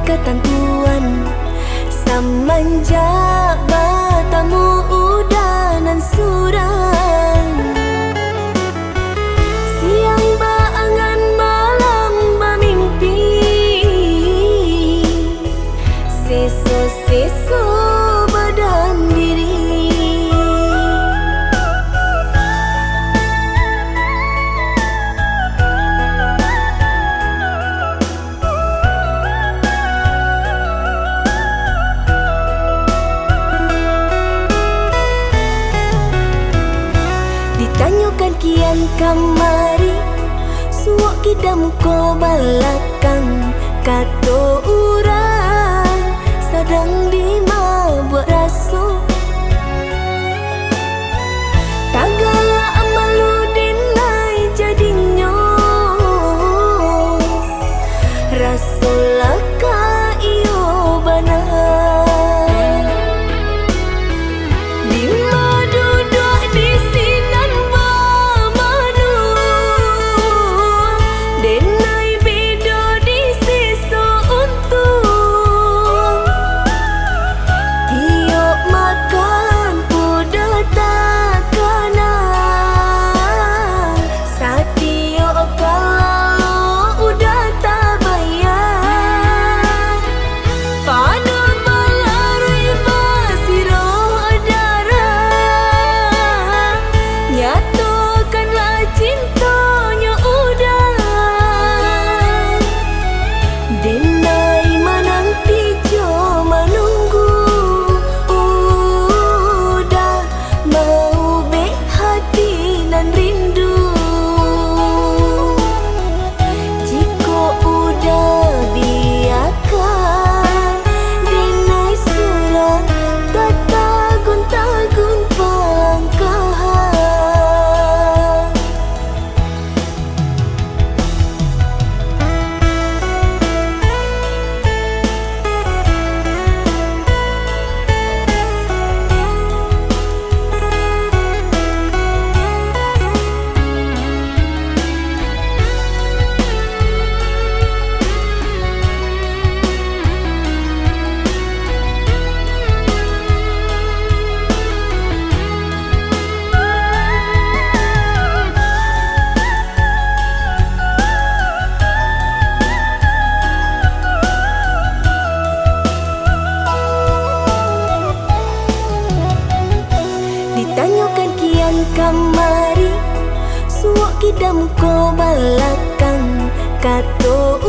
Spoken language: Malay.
ketentuan semenjak bertemu udanan surang. Siang berangan malam bermimpi, sesu-sesu badan diri. Ditanyakan kian kamari, suak kidam ko balakang, kato urang sedang di mabuk rasu. Tagala amalu dinai jadinyo, rasullah ka iyo benar. Di maduduk di sinan bamanu, denai bido di siso untung. Tiok makan udah takana, satio kalau udah tak bayar. Pada balarui basiroh darah, nyatakanlah cintanya udah. Denai menanti jo menunggu, udah mau be hati nan rindu. Jika udah biarkan denai surang, tak tagun-tagun palangkahan. Ditanyakan kian kamari, suak kidam ko balakang, kato